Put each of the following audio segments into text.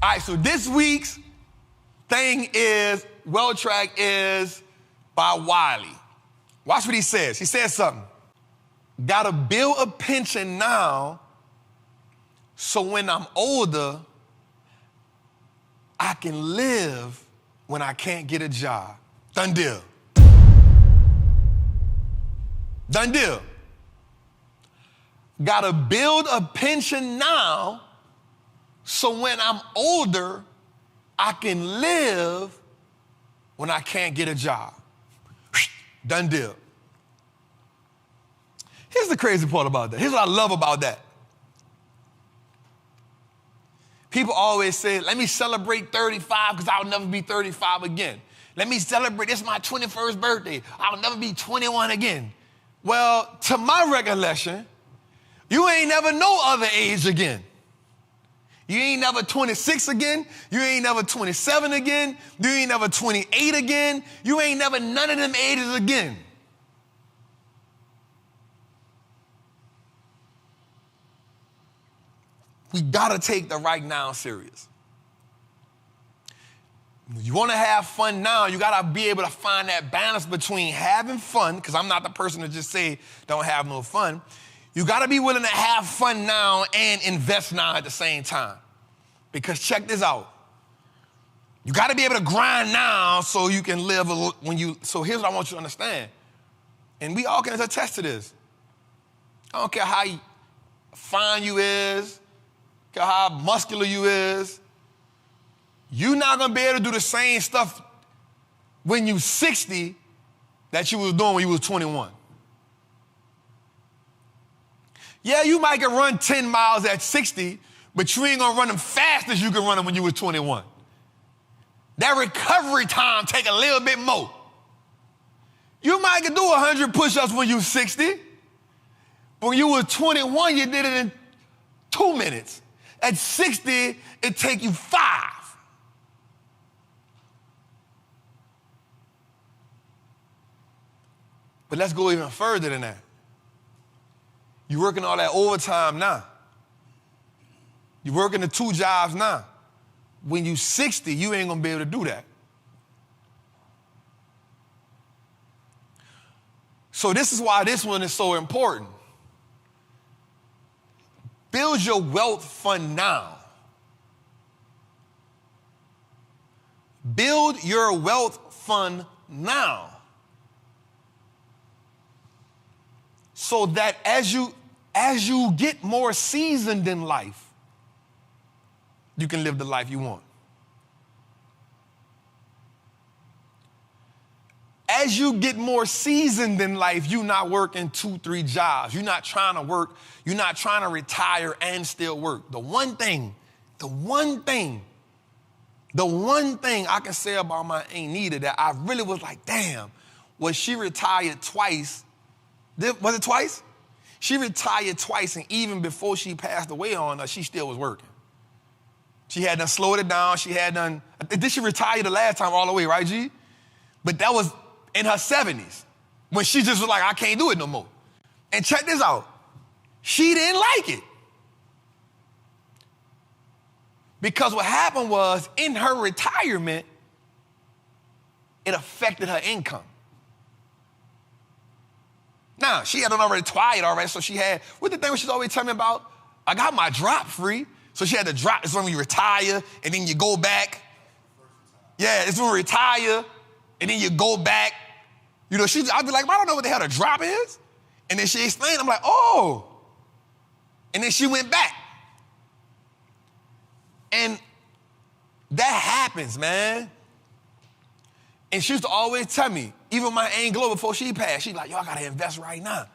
All right, so this week's thing is, Well Track is by Wiley. Watch what he says. He says something. Gotta build a pension now so when I'm older, I can live when I can't get a job. Done deal. Done deal. Gotta build a pension now so when I'm older, I can live when I can't get a job. Done deal. Here's the crazy part about that. Here's what I love about that. People always say, let me celebrate 35 because I'll never be 35 again. Let me celebrate, this is my 21st birthday. I'll never be 21 again. Well, to my recollection, you ain't never no other age again. You ain't never 26 again. You ain't never 27 again. You ain't never 28 again. You ain't never none of them ages again. We gotta take the right now serious. You wanna have fun now, you gotta be able to find that balance between having fun, because I'm not the person to just say don't have no fun. You gotta be willing to have fun now and invest now at the same time. Because check this out. You gotta be able to grind now so you can live so here's what I want you to understand. And we all can attest to this. I don't care how fine you is, care how muscular you is, you're not gonna be able to do the same stuff when you're 60 that you was doing when you was 21. Yeah, you might can run 10 miles at 60, but you ain't gonna run them fast as you can run them when you was 21. That recovery time take a little bit more. You might can do 100 push-ups when you was 60, but when you was 21, you did it in 2 minutes. At 60, it take you 5. But let's go even further than that. You're working all that overtime now. You're working the 2 jobs now. When you're 60, you ain't gonna be able to do that. So this is why this one is so important. Build your wealth fund now. Build your wealth fund now. So that as you get more seasoned in life, you can live the life you want. As you get more seasoned in life, you're not working 2-3 jobs. You're not trying to work. You're not trying to retire and still work. The one thing I can say about my Aunt Nita that I really was like, damn, was she retired twice. Was it twice? She retired twice, and even before she passed away on us, she still was working. She had done slowed it down. Did she retire the last time all the way, right, G? But that was in her 70s when she just was like, I can't do it no more. And check this out. She didn't like it. Because what happened was, in her retirement, it affected her income. Now, she had already retired already, so she had, what the thing she's always telling me about? I got my drop free. So she had to drop. It's when you retire, and then you go back. Yeah, it's when we retire, and then you go back. You know, I'd be like, I don't know what the hell a drop is. And then she explained, I'm like, oh. And then she went back. And that happens, man. And she used to always tell me, even my Aunt Glo before she passed, she's like, yo, I gotta invest right now.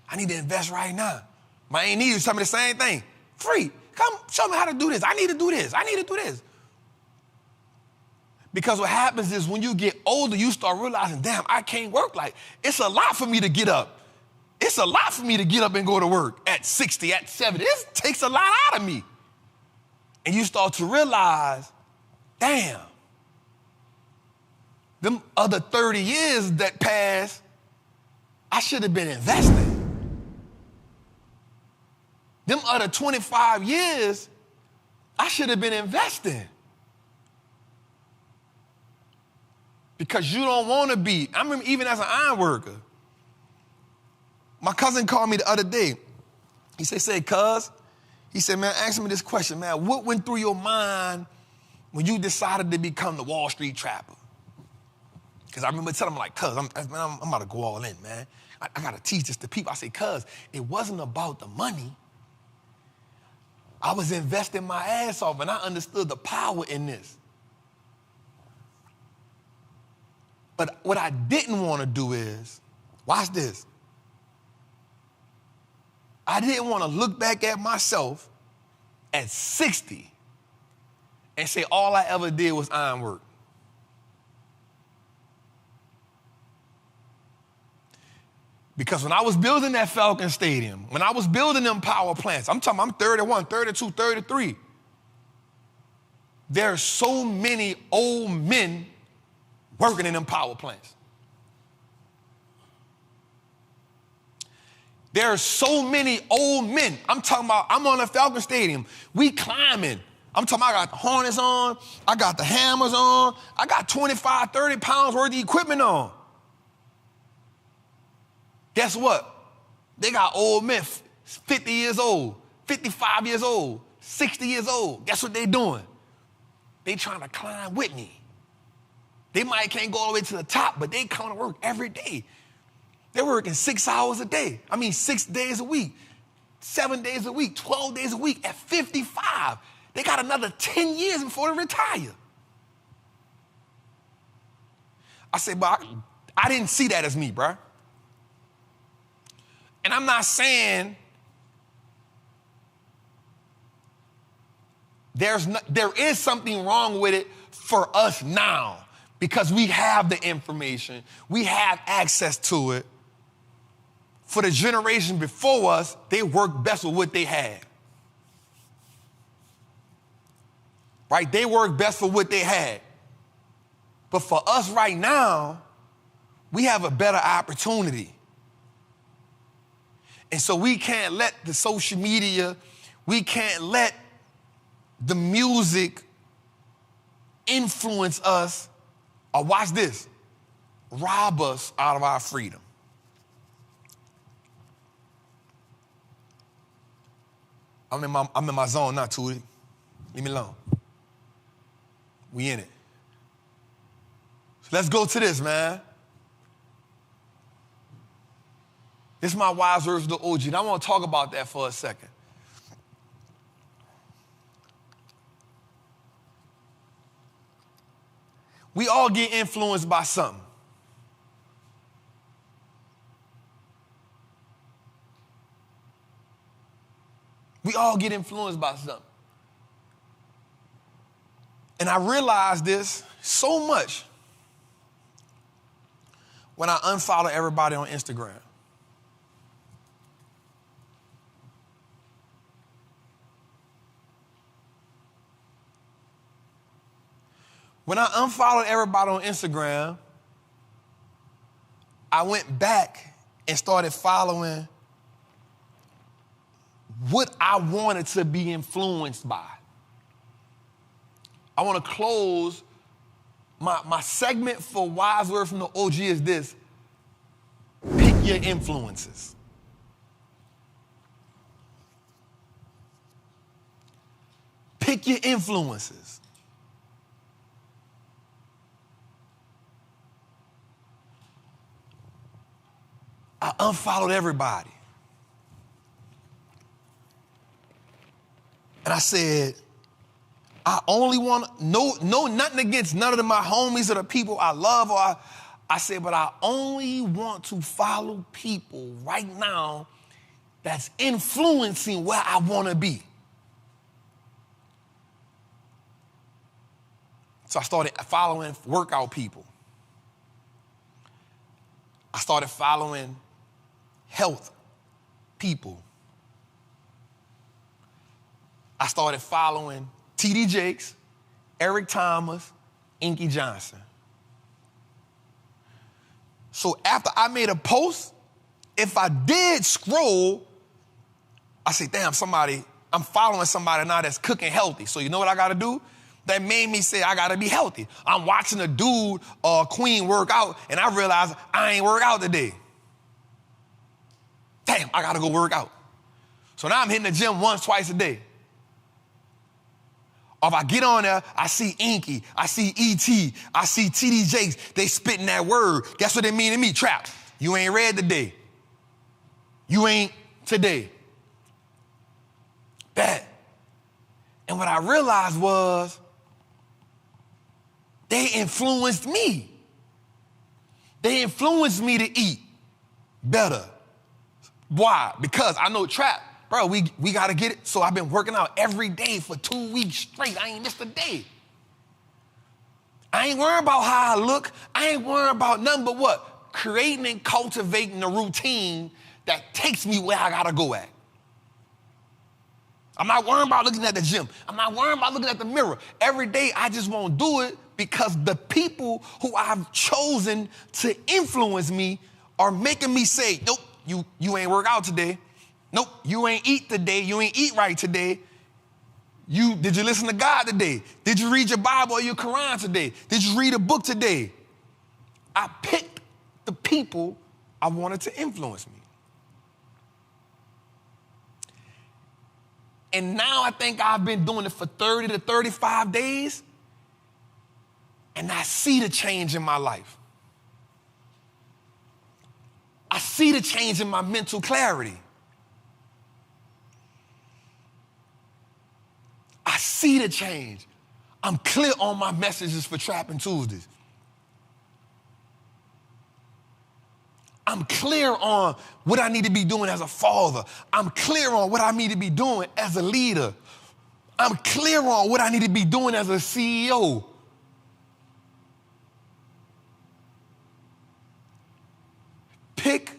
I need to invest right now. My Aunt Nita used to tell me the same thing. Free, come show me how to do this. I need to do this. I need to do this. Because what happens is when you get older, you start realizing, damn, I can't work like, it's a lot for me to get up. It's a lot for me to get up and go to work at 60, at 70. This takes a lot out of me. And you start to realize, damn, them other 30 years that passed, I should have been investing. Them other 25 years, I should have been investing. Because you don't want to be. I remember even as an iron worker, my cousin called me the other day. He said, cuz, he said, man, ask me this question, man. What went through your mind when you decided to become the Wall Street trapper? Because I remember telling him, like, cuz, I'm about to go all in, man. I got to teach this to people. I say, cuz, it wasn't about the money. I was investing my ass off, and I understood the power in this. But what I didn't want to do is, watch this. I didn't want to look back at myself at 60 and say all I ever did was iron work. Because when I was building that Falcon Stadium, when I was building them power plants, I'm 31, 32, 33. There are so many old men working in them power plants. There are so many old men. I'm talking about, I'm on the Falcon Stadium. We climbing. I'm talking about I got the harness on. I got the hammers on. I got 25, 30 pounds worth of equipment on. Guess what? They got old men, 50 years old, 55 years old, 60 years old. Guess what they doing? They trying to climb with me. They might can't go all the way to the top, but they come to work every day. They're working 6 hours a day. 6 days a week, 7 days a week, 12 days a week. At 55, they got another 10 years before they retire. I said, but I didn't see that as me, bro. And I'm not saying there is something wrong with it for us now because we have the information, we have access to it. For the generation before us, they worked best with what they had. Right? They worked best with what they had. But for us right now, we have a better opportunity. And so we can't let the social media, we can't let the music influence us, or watch this, rob us out of our freedom. I'm in my zone now, Tootie. Leave me alone. We in it. So let's go to this, man. This is my wise words of the OG, and I want to talk about that for a second. We all get influenced by something. We all get influenced by something. And I realized this so much when I unfollowed everybody on Instagram. When I unfollowed everybody on Instagram, I went back and started following what I wanted to be influenced by. I want to close my segment for Wise Word from the OG is this: pick your influences. Pick your influences. I unfollowed everybody. And I said, I only want, no, nothing against none of my homies or the people I love, I said, but I only want to follow people right now that's influencing where I want to be. So I started following workout people. I started following health people. I started following T.D. Jakes, Eric Thomas, Inky Johnson. So after I made a post, if I did scroll, I say, damn, somebody I'm following somebody now that's cooking healthy. So you know what I got to do? That made me say I got to be healthy. I'm watching a dude or a queen work out, and I realize I ain't work out today. Damn, I got to go work out. So now I'm hitting the gym once, twice a day. Or if I get on there, I see Inky, I see E.T., I see T.D. Jakes, they spitting that word. Guess what they mean to me? Trap. You ain't read today. You ain't today. Bad. And what I realized was they influenced me. They influenced me to eat better. Why? Because I know Trap, bro, we got to get it. So I've been working out every day for 2 weeks straight. I ain't missed a day. I ain't worrying about how I look. I ain't worrying about nothing but what? Creating and cultivating a routine that takes me where I got to go at. I'm not worrying about looking at the gym. I'm not worrying about looking at the mirror. Every day I just won't do it because the people who I've chosen to influence me are making me say, nope, you ain't work out today. Nope, you ain't eat today. You ain't eat right today. Did you listen to God today? Did you read your Bible or your Quran today? Did you read a book today? I picked the people I wanted to influence me. And now I think I've been doing it for 30 to 35 days, and I see the change in my life. I see the change in my mental clarity. I see the change. I'm clear on my messages for Trapping Tuesdays. I'm clear on what I need to be doing as a father. I'm clear on what I need to be doing as a leader. I'm clear on what I need to be doing as a CEO. Pick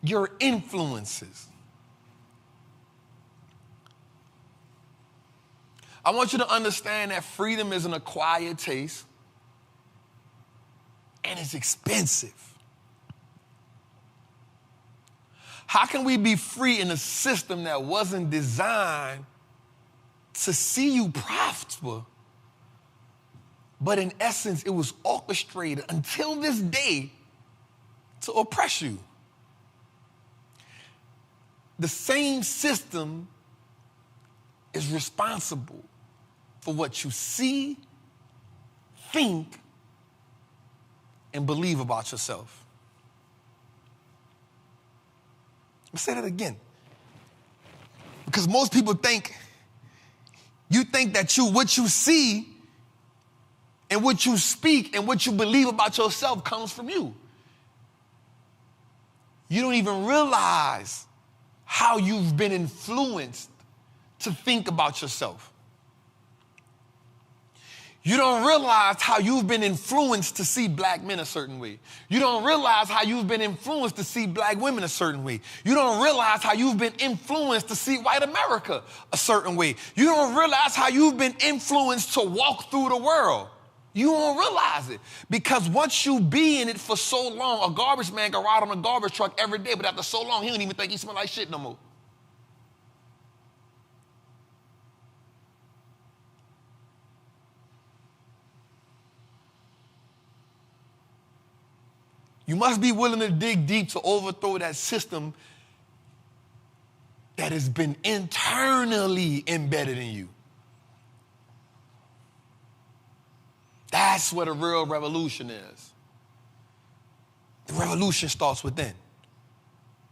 your influences. I want you to understand that freedom is an acquired taste, and it's expensive. How can we be free in a system that wasn't designed to see you prosper, but in essence, it was orchestrated until this day to oppress you? The same system is responsible for what you see, think, and believe about yourself. I'll say that again. Because most people think that what you see and what you speak and what you believe about yourself comes from you. You don't even realize how you've been influenced to think about yourself. You don't realize how you've been influenced to see black men a certain way. You don't realize how you've been influenced to see black women a certain way. You don't realize how you've been influenced to see white America a certain way. You don't realize how you've been influenced to walk through the world. You won't realize it. Because once you be in it for so long, a garbage man can ride on a garbage truck every day, but after so long, he don't even think he smell like shit no more. You must be willing to dig deep to overthrow that system that has been internally embedded in you. That's what a real revolution is. The revolution starts within.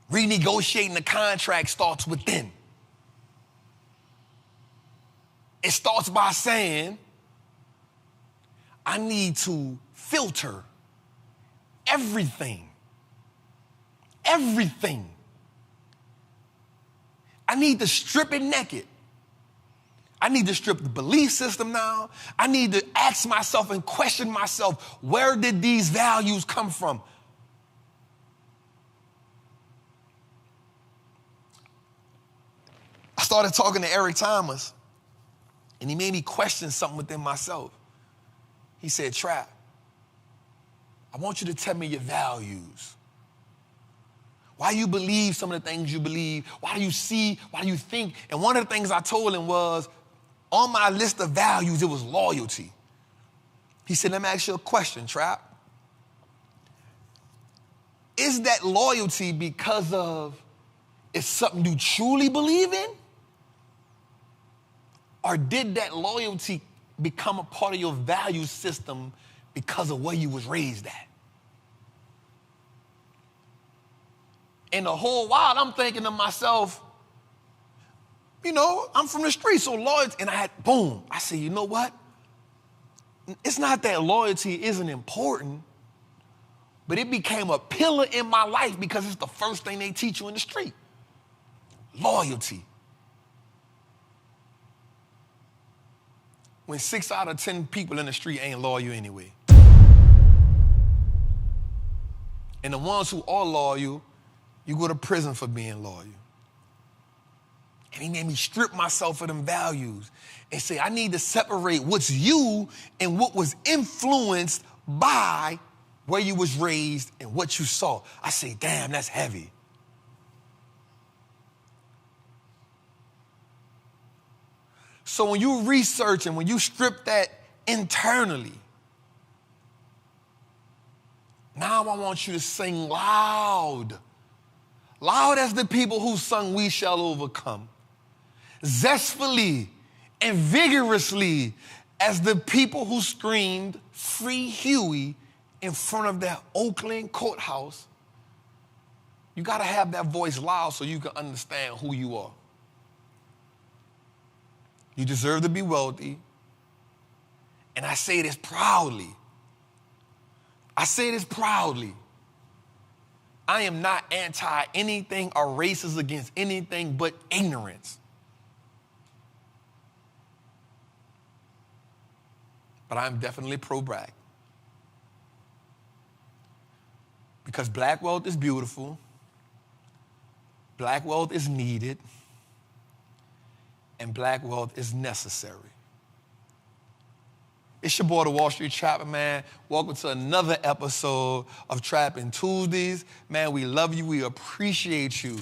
Renegotiating the contract starts within. It starts by saying, I need to filter everything. Everything. I need to strip it naked. I need to strip the belief system now. I need to ask myself and question myself, where did these values come from? I started talking to Eric Thomas, and he made me question something within myself. He said, Trap, I want you to tell me your values. Why you believe some of the things you believe? Why do you see? Why do you think? And one of the things I told him was, on my list of values, it was loyalty. He said, let me ask you a question, Trap. Is that loyalty because of it's something you truly believe in? Or did that loyalty become a part of your value system because of where you was raised at? And the whole while, I'm thinking to myself, you know, I'm from the street, so loyalty, and I said, you know what? It's not that loyalty isn't important, but it became a pillar in my life because it's the first thing they teach you in the street. Loyalty. When 6 out of 10 people in the street ain't loyal anyway. And the ones who are loyal, you go to prison for being loyal. And he made me strip myself of them values and say, I need to separate what's you and what was influenced by where you was raised and what you saw. I say, damn, that's heavy. So when you research and when you strip that internally, now I want you to sing loud. Loud as the people who sung We Shall Overcome. Zestfully and vigorously as the people who screamed Free Huey in front of that Oakland courthouse. You got to have that voice loud so you can understand who you are. You deserve to be wealthy. And I say this proudly. I say this proudly. I am not anti anything or racist against anything but ignorance. But I'm definitely pro-black. Because black wealth is beautiful. Black wealth is needed. And black wealth is necessary. It's your boy, the Wall Street Trapper, man. Welcome to another episode of Trapping Tuesdays. Man, we love you. We appreciate you.